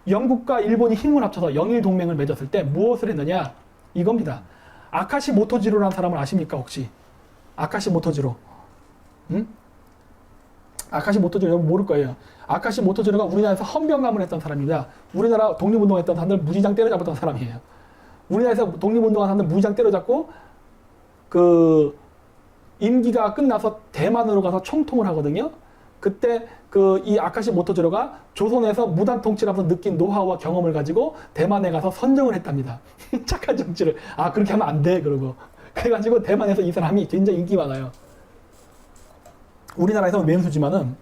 영국과 일본이 힘을 합쳐서 영일 동맹을 맺었을 때 무엇을 했느냐? 이겁니다. 아카시 모토지로라는 사람을 아십니까 혹시? 아카시 모토지로. 응? 아카시 모토지로 여러분 모를 거예요. 아카시 모토지로가 우리나라에서 헌병감을 했던 사람입니다. 우리나라 독립운동했던 사람들 무지장 때려잡았던 사람이에요. 우리나라에서 독립운동한 사람들 무지장 때려잡고 그 임기가 끝나서 대만으로 가서 총통을 하거든요. 그때 그 이 아카시 모토지로가 조선에서 무단 통치라면서 느낀 노하우와 경험을 가지고 대만에 가서 선정을 했답니다. 착한 정치를. 아 그렇게 하면 안 돼 그러고. 그래가지고 대만에서 이 사람이 굉장히 인기 많아요. 우리나라에서는 왼수지만은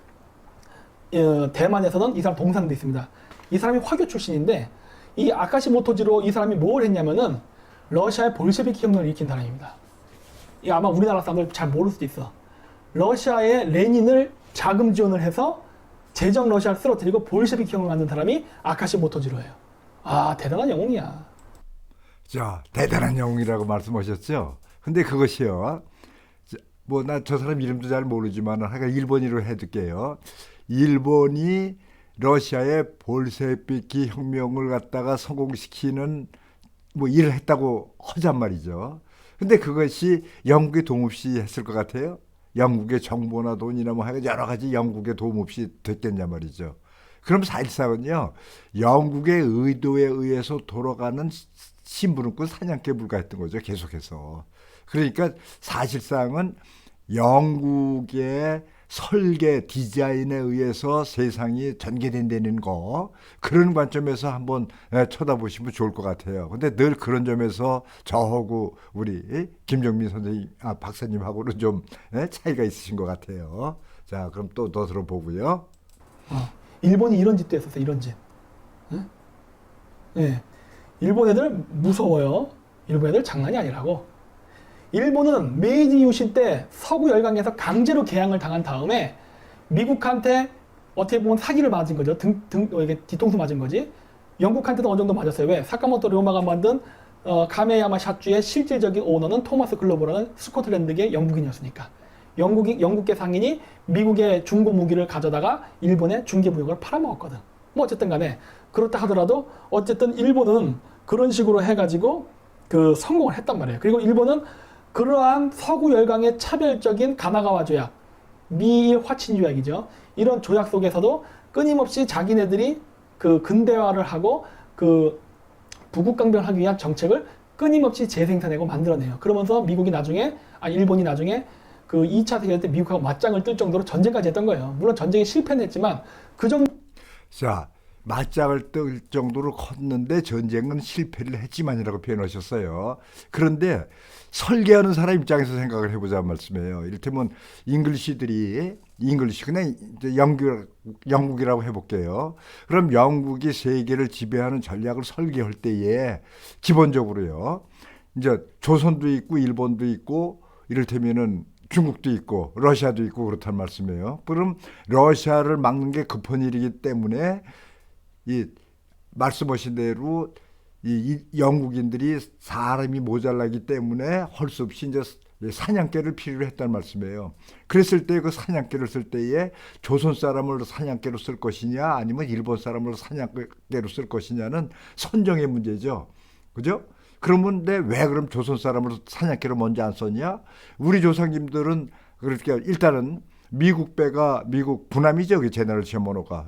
대만에서는 이 사람 동상도 있습니다. 이 사람이 화교 출신인데 이 아카시 모토지로 이 사람이 뭘 했냐면은 러시아의 볼셰비키 혁명을 일으킨 사람입니다. 이 아마 우리나라 사람들 잘 모를 수도 있어. 러시아의 레닌을 자금 지원을 해서 제정 러시아를 쓰러뜨리고 볼셰비키 혁명을 만든 사람이 아카시 모토지로예요. 아 대단한 영웅이야. 자, 대단한 영웅이라고 말씀하셨죠? 근데 그것이요. 뭐 나 저 사람 이름도 잘 모르지만 하여간 일본어로 해둘게요. 일본이 러시아의 볼셰비키 혁명을 갖다가 성공시키는 뭐 일을 했다고 하잔 말이죠. 근데 그것이 영국의 도움 없이 했을 것 같아요. 영국의 정보나 돈이나 뭐 하여간 여러 가지 영국의 도움 없이 됐겠냐 말이죠. 그럼 사실상은요, 영국의 의도에 의해서 돌아가는 심부름꾼 사냥개 불가했던 거죠, 계속해서. 그러니까 사실상은 영국의 설계 디자인에 의해서 세상이 전개된다는 거, 그런 관점에서 한번 쳐다보시면 좋을 것 같아요. 근데 늘 그런 점에서 저하고 우리 김정민 선생님, 박사님하고는 좀 차이가 있으신 것 같아요. 자, 그럼 또 더 들어보고요. 일본이 이런 짓도 했었어. 이런 짓. 응? 예. 일본 애들 무서워요. 일본 애들 장난이 아니라고. 일본은 메이지 유신 때 서구 열강에서 강제로 개항을 당한 다음에 미국한테 어떻게 보면 사기를 맞은 거죠. 이게 뒤통수 맞은 거지. 영국한테도 어느 정도 맞았어요. 왜? 사카모토 료마가 만든 카메야마 샷주의 실질적인 오너는 토마스 글로버라는 스코틀랜드계 영국인이었으니까. 영국계 상인이 미국의 중고 무기를 가져다가 일본의 중개무역을 팔아먹었거든. 뭐 어쨌든 간에 그렇다 하더라도 어쨌든 일본은 그런 식으로 해가지고 그 성공을 했단 말이에요. 그리고 일본은 그러한 서구 열강의 차별적인 가나가와 조약, 미일 화친 조약이죠. 이런 조약 속에서도 끊임없이 자기네들이 그 근대화를 하고 그 부국강변을 하기 위한 정책을 끊임없이 재생산하고 만들어내요. 그러면서 일본이 나중에 그 2차 세계대전 때 미국하고 맞짱을 뜰 정도로 전쟁까지 했던 거예요. 물론 전쟁에 실패는 했지만 그 정도. 자, 맞짱을 뜰 정도로 컸는데 전쟁은 실패를 했지만이라고 표현하셨어요. 그런데 설계하는 사람 입장에서 생각을 해보자는 말씀이에요. 이를테면 잉글리시 그냥 이제 영국이라고 해볼게요. 그럼 영국이 세계를 지배하는 전략을 설계할 때에 기본적으로요. 이제 조선도 있고 일본도 있고 이를테면은 중국도 있고 러시아도 있고 그렇단 말씀이에요. 그럼 러시아를 막는 게 급한 일이기 때문에 이 말씀하신 대로 이 영국인들이 사람이 모자라기 때문에 할 수 없이 이제 사냥개를 필요로 했단 말씀이에요. 그랬을 때 그 사냥개를 쓸 때에 조선 사람을 사냥개로 쓸 것이냐 아니면 일본 사람을 사냥개로 쓸 것이냐는 선정의 문제죠. 그죠? 그러면 왜 그럼 조선 사람을 사냥개로 먼저 안 썼냐? 우리 조상님들은 그렇게 일단은 미국 군함이죠. 그 제너럴 셔머노가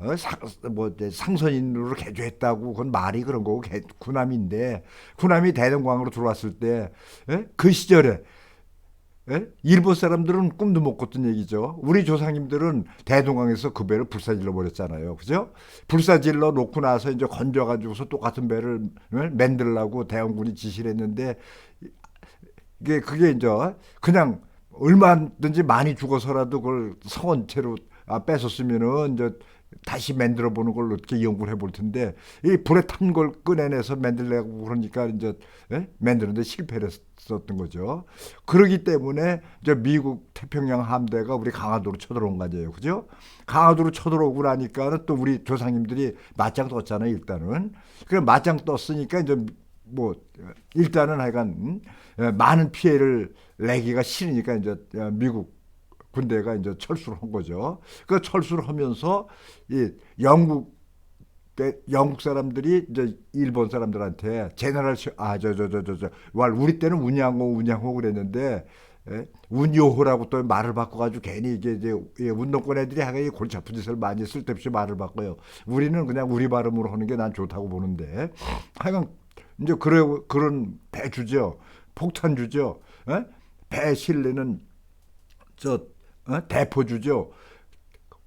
상선인으로 개조했다고 그건 말이 그런 거고 군함인데 군함이 대동강으로 들어왔을 때 그 시절에 일본 사람들은 꿈도 못 꿨던 얘기죠. 우리 조상님들은 대동강에서 그 배를 불사질러 버렸잖아요. 그죠? 불사질러 놓고 나서 이제 건져가지고서 똑같은 배를 만들려고 대원군이 지시를 했는데 그게 이제 그냥 얼마든지 많이 죽어서라도 그걸 성원체로 뺏었으면은 이제 다시 만들어 보는 걸 어떻게 연구를 해볼 텐데 이 불에 탄 걸 꺼내내서 만들려고 그러니까 이제 만드는데 실패를 했었던 거죠. 그러기 때문에 이제 미국 태평양 함대가 우리 강화도로 쳐들어온 거예요, 그죠? 강화도로 쳐들어오고 나니까는 또 우리 조상님들이 맞짱 떴잖아요, 일단은. 그래 맞짱 떴으니까 이제 뭐 일단은 하여간 많은 피해를 내기가 싫으니까 이제 미국 군대가 이제 철수를 한 거죠. 그 철수를 하면서 이 영국 영국 사람들이 이제 일본 사람들한테 제너럴 우리 때는 운양호 그랬는데 운요호라고 또 말을 바꿔가지고 괜히 이제 운동권 애들이 하긴 골치 아픈 짓을 많이 쓸데없이 말을 바꿔요. 우리는 그냥 우리 발음으로 하는 게 난 좋다고 보는데 하여간 이제 그런 배 주죠. 폭탄 주죠. 배 실내는 대포 주죠.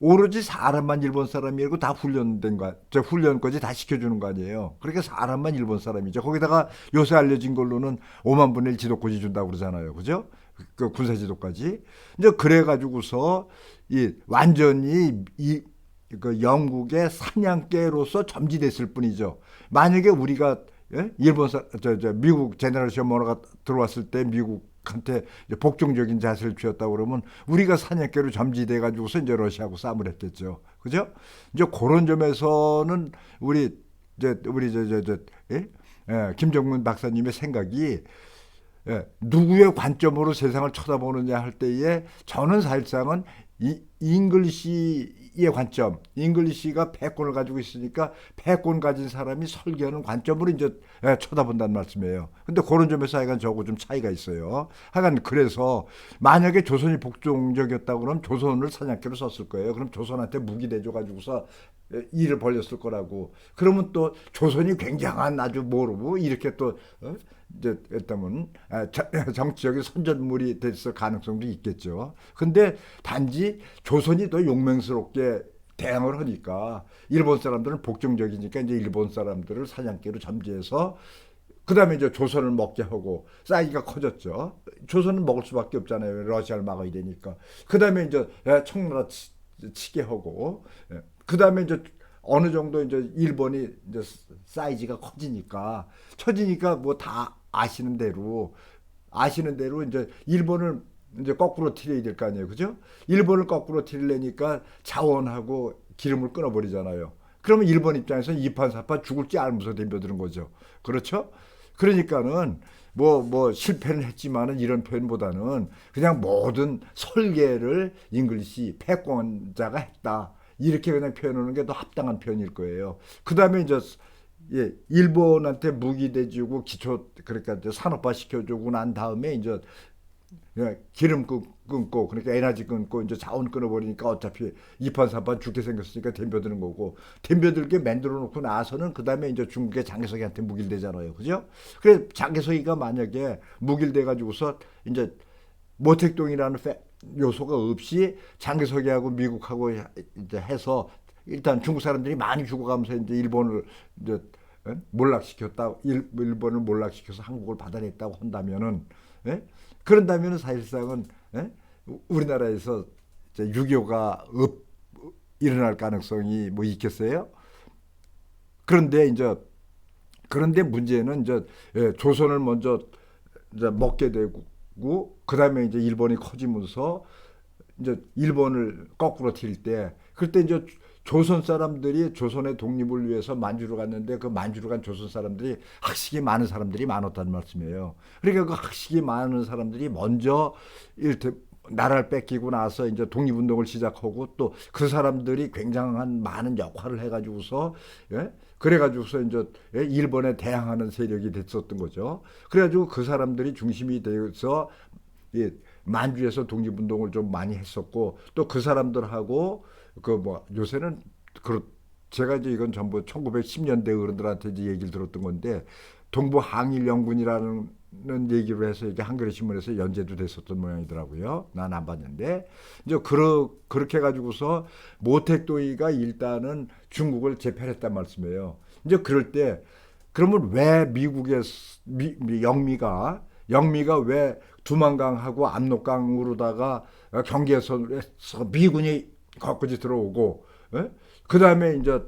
오로지 사람만 일본 사람이고 다 훈련까지 다 시켜주는 거 아니에요. 그러니까 사람만 일본 사람이죠. 거기다가 요새 알려진 걸로는 5만 분의 1 지도까지 준다고 그러잖아요. 그죠? 그 군사 지도까지. 이제 그래가지고서 완전히 그 영국의 사냥개로서 점지됐을 뿐이죠. 만약에 우리가 미국 제너럴 셔머너가 들어왔을 때 미국한테 복종적인 자세를 취했다고 그러면 우리가 사냥개로 점지돼 가지고서 이제 러시아하고 싸움을 했겠죠. 그죠? 이제 그런 점에서는 김정문 박사님의 생각이 누구의 관점으로 세상을 쳐다보느냐 할 때에 저는 사실상은 잉글리시의 관점, 잉글리시가 패권을 가지고 있으니까 패권 가진 사람이 설계하는 관점으로 이제 쳐다본다는 말씀이에요. 근데 그런 점에서 하여간 저하고 좀 차이가 있어요. 하여간 그래서 만약에 조선이 복종적이었다고 그러면 조선을 사냥개로 썼을 거예요. 그럼 조선한테 무기 대줘 가지고서 일을 벌였을 거라고. 그러면 또 조선이 굉장한 아주 모르고 이렇게 또 이제 했다면 정치적인 선전물이 됐을 가능성도 있겠죠. 근데 단지 조선이 더 용맹스럽게 대항을 하니까 일본 사람들은 복종적이니까 이제 일본 사람들을 사냥개로 점지해서 그다음에 이제 조선을 먹게 하고 사이즈가 커졌죠. 조선은 먹을 수밖에 없잖아요. 러시아를 막아야 되니까. 그다음에 이제 청나라 치게 하고 그다음에 이제 어느 정도 이제 일본이 이제 사이즈가 커지니까 뭐 다 아시는 대로 이제 일본을 이제 거꾸로 틀어야 될 거 아니에요. 그죠? 일본을 거꾸로 틀려니까 자원하고 기름을 끊어버리잖아요. 그러면 일본 입장에서는 이판사판 죽을지 알면서 덤벼드는 거죠. 그렇죠? 그러니까는 뭐 실패는 했지만은 이런 표현보다는 그냥 모든 설계를 잉글리시 패권자가 했다. 이렇게 그냥 표현하는 게 더 합당한 표현일 거예요. 그 다음에 이제 일본한테 무기 대주고 그러니까 이제 산업화 시켜주고 난 다음에 이제 기름 끊고 그러니까 에너지 끊고 이제 자원 끊어버리니까 어차피 이판사판 죽게 생겼으니까 덤벼드는 거고 덤벼들게 만들어 놓고 나서는 그 다음에 이제 중국의 장개석이한테 묵일되잖아요. 그죠? 그래 장개석이가 만약에 묵일돼 가지고서 이제 모택동이라는 요소가 없이 장개석이하고 미국하고 이제 해서 일단 중국 사람들이 많이 죽어가면서 이제 일본을 이제 몰락시켰다, 일본을 몰락시켜서 한국을 받아냈다고 한다면은, 그런다면은 사실상은 우리나라에서 6.25가 일어날 가능성이 뭐 있겠어요? 그런데 문제는 이제 조선을 먼저 이제 먹게 되고 그 다음에 이제 일본이 커지면서 이제 일본을 거꾸로 튈 때 그때 이제 조선 사람들이 조선의 독립을 위해서 만주를 갔는데 그 만주를 간 조선 사람들이 학식이 많은 사람들이 많았다는 말씀이에요. 그러니까 그 학식이 많은 사람들이 먼저 나라를 뺏기고 나서 이제 독립운동을 시작하고 또 그 사람들이 굉장한 많은 역할을 해가지고서 그래가지고서 이제 일본에 대항하는 세력이 됐었던 거죠. 그래가지고 그 사람들이 중심이 되어서 만주에서 독립운동을 좀 많이 했었고 또 그 사람들하고 요새는 제가 이제 이건 전부 1910년대 어른들한테 이제 얘기를 들었던 건데 동부 항일 연군이라는 얘기로 해서 이게 한겨레 신문에서 연재도 됐었던 모양이더라고요. 난 안 봤는데 이제 그렇게 해가지고서 모택도이가 일단은 중국을 제패했단 말씀이에요. 이제 그럴 때 그러면 왜 미국의 영미가 왜 두만강하고 압록강으로다가 경계에서 미군이 거기까지 들어오고, 그 다음에 이제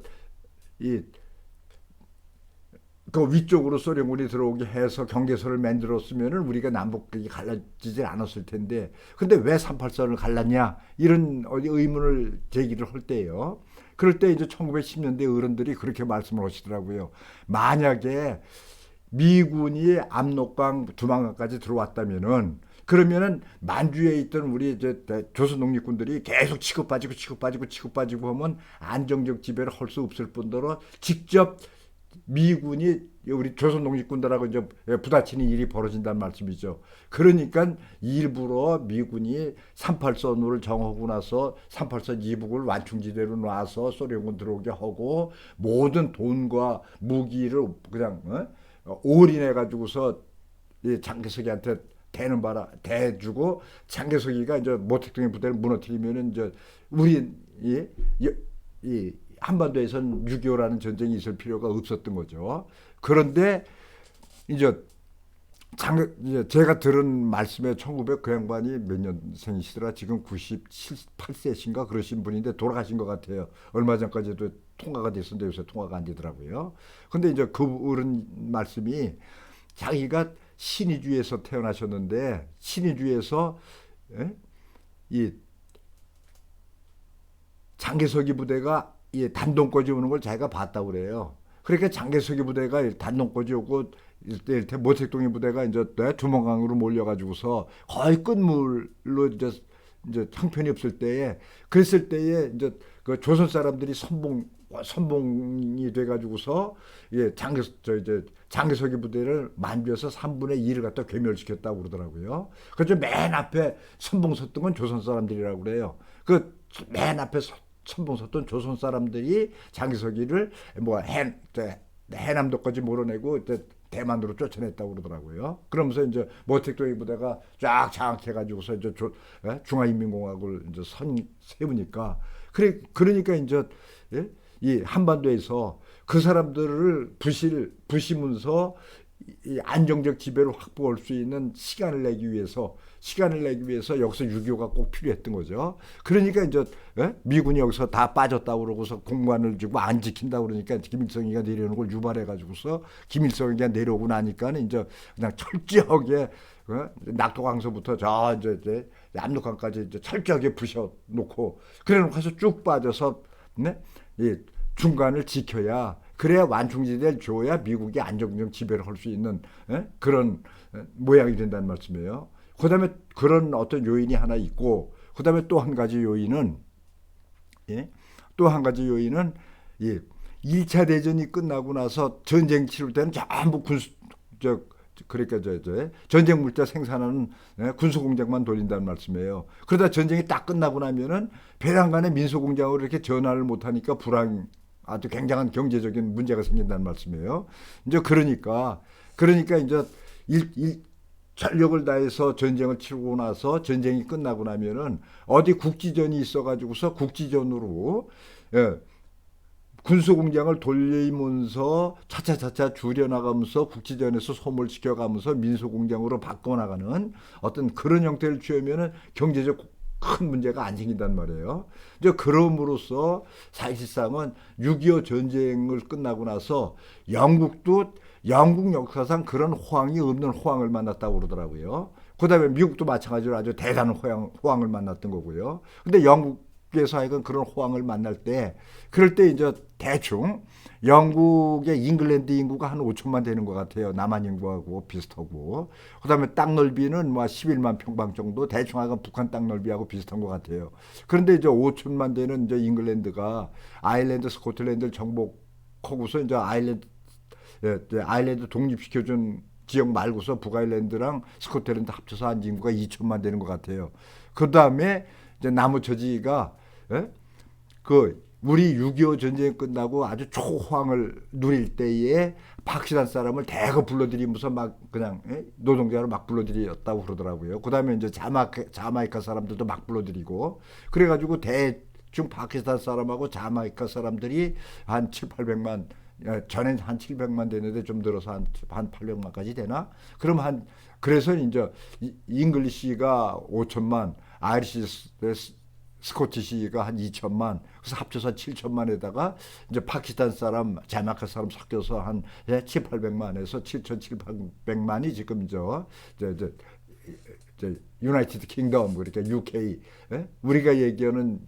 그 위쪽으로 소련군이 들어오게 해서 경계선을 만들었으면은 우리가 남북이 갈라지질 않았을 텐데, 근데 왜 383선을 갈랐냐 이런 의문을 제기를 할 때예요. 그럴 때 이제 1910년대 어른들이 그렇게 말씀을 하시더라고요. 만약에 미군이 압록강, 두만강까지 들어왔다면은 그러면은 만주에 있던 우리 조선 독립군들이 계속 치고 빠지고 하면 안정적 지배를 할 수 없을 뿐더러 직접 미군이 우리 조선 독립군들하고 이제 부딪히는 일이 벌어진다는 말씀이죠. 그러니까 일부러 미군이 38선을 정하고 나서 38선 이북을 완충지대로 놔서 소련군 들어오게 하고 모든 돈과 무기를 그냥 올인해 가지고서 장개석이한테 대주고 장개석이가 이제 모택동의 부대를 무너뜨리면은 이제 우리 이 한반도에선 6.25라는 전쟁이 있을 필요가 없었던 거죠. 그런데 이제 제가 들은 말씀에 1900 그 양반이 몇 년생이시더라? 지금 98세신가 그러신 분인데 돌아가신 것 같아요. 얼마 전까지도 통화가 됐었는데 요새 통화가 안 되더라고요. 근데 이제 그분 말씀이 자기가 신의주에서 태어나셨는데 신의주에서 이 장개석이 부대가 단동거지 오는 걸 자기가 봤다고 그래요. 그러니까 장개석이 부대가 단동거지 오고 일대 모택동의 부대가 이제 두만강으로 몰려가지고서 거의 끝물로 이제 형편이 없을 때에 그랬을 때에 이제 그 조선 사람들이 선봉이 돼가지고서 장개석이 부대를 만주에서 3분의 2를 갖다 괴멸시켰다고 그러더라고요. 그래서 맨 앞에 선봉 섰던 건 조선 사람들이라고 그래요. 그 맨 앞에 선봉 섰던 조선 사람들이 장개석이를 해남도까지 몰아내고 대만으로 쫓아냈다고 그러더라고요. 그러면서 이제 모택동의 부대가 쫙 장악해가지고서 이제 중화인민공화국을 이제 세우니까 그러니까 이제 이 한반도에서 그 사람들을 부시면서 이 안정적 지배를 확보할 수 있는 시간을 내기 위해서 여기서 6.25가 꼭 필요했던 거죠. 그러니까 이제 미군이 여기서 다 빠졌다고 그러고서 공간을 주고 안 지킨다고 그러니까 김일성이가 내려오는 걸 유발해가지고서 김일성이가 내려오고 나니까 이제 그냥 철저하게 낙도강서부터 이제 압록강까지 이제 철저하게 부셔놓고 그래놓고서 쭉 빠져서 이 중간을 지켜야 그래야 완충지대를 줘야 미국이 안정적 지배를 할 수 있는 그런 모양이 된다는 말씀이에요. 그다음에 그런 어떤 요인이 하나 있고 그다음에 또 한 가지 요인은 이 1차 대전이 끝나고 나서 전쟁 치를 때는 전부 그러니까 전쟁 물자 생산하는 군수 공장만 돌린다는 말씀이에요. 그러다 전쟁이 딱 끝나고 나면은 배란간의 민소 공장으로 이렇게 전환을 못 하니까 아주 굉장한 경제적인 문제가 생긴다는 말씀이에요. 이제 그러니까 이제 전력을 다해서 전쟁을 치르고 나서 전쟁이 끝나고 나면은 어디 국지전이 있어가지고서 국지전으로 군수공장을 돌리면서 차차차차 줄여나가면서 국지전에서 소멸시켜가면서 민소공장으로 바꿔나가는 어떤 그런 형태를 취하면은 경제적 큰 문제가 안 생긴단 말이에요. 이제 그럼으로써 사실상은 6.25 전쟁을 끝나고 나서 영국 역사상 그런 호황이 없는 호황을 만났다고 그러더라고요. 그 다음에 미국도 마찬가지로 아주 대단한 호황을 만났던 거고요. 근데 영국에서 하여간 그런 호황을 만날 때, 그럴 때 이제 대충 영국의 잉글랜드 인구가 한 5천만 되는 것 같아요. 남한 인구하고 비슷하고. 그 다음에 땅 넓이는 뭐 11만 평방 정도, 대충 하여간 북한 땅 넓이하고 비슷한 것 같아요. 그런데 이제 5천만 되는 이제 잉글랜드가 아일랜드, 스코틀랜드를 정복하고서 이제 아일랜드 독립시켜준 지역 말고서 북아일랜드랑 스코틀랜드 합쳐서 한 인구가 2천만 되는 것 같아요. 그 다음에 이제 나무 처지가 우리 6.25 전쟁이 끝나고 아주 초호황을 누릴 때에 박시단 사람을 대거 불러들이면서 막 그냥 노동자로 막 불러들였다고 그러더라고요. 그 다음에 이제 자마이카 사람들도 막 불러들이고 그래가지고 대충 박시단 사람하고 자마이카 사람들이 한 700~800만 전엔 한 700만 되는데 좀 늘어서 한 800만까지 되나? 그래서 이제 잉글리시가 5천만, 아이리시 스코티시가 한 2천만, 그래서 합쳐서 7천만에다가 이제 파키스탄 사람, 자마이카 사람 섞여서 한 7~800만에서 7,700만이 지금 유나이티드 킹덤, 그러니까 UK, 우리가 얘기하는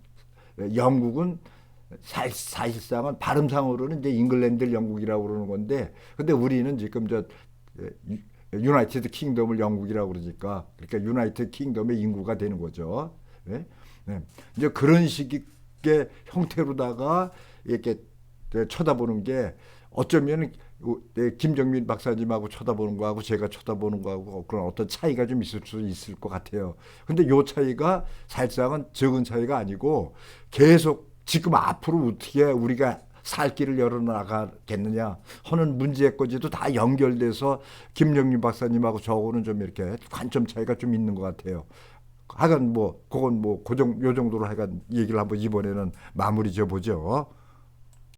영국은 사실상은 발음상으로는 이제 잉글랜드 영국이라고 그러는 건데, 근데 우리는 지금 유나이티드 킹덤을 영국이라고 그러니까 그러니까 유나이티드 킹덤의 인구가 되는 거죠. 네? 네. 이제 그런 식의 형태로다가 이렇게 쳐다보는 게 어쩌면 김정민 박사님하고 쳐다보는 거하고 제가 쳐다보는 거하고 그런 어떤 차이가 좀 있을 수 있을 것 같아요. 근데 요 차이가 사실상은 적은 차이가 아니고 계속 지금 앞으로 어떻게 우리가 살 길을 열어나가겠느냐 하는 문제까지도 다 연결돼서 김정민 박사님하고 저하고는 좀 이렇게 관점 차이가 좀 있는 것 같아요. 하여간 뭐 그건 뭐 요 정도로 하여간 얘기를 한번 이번에는 마무리 져 보죠.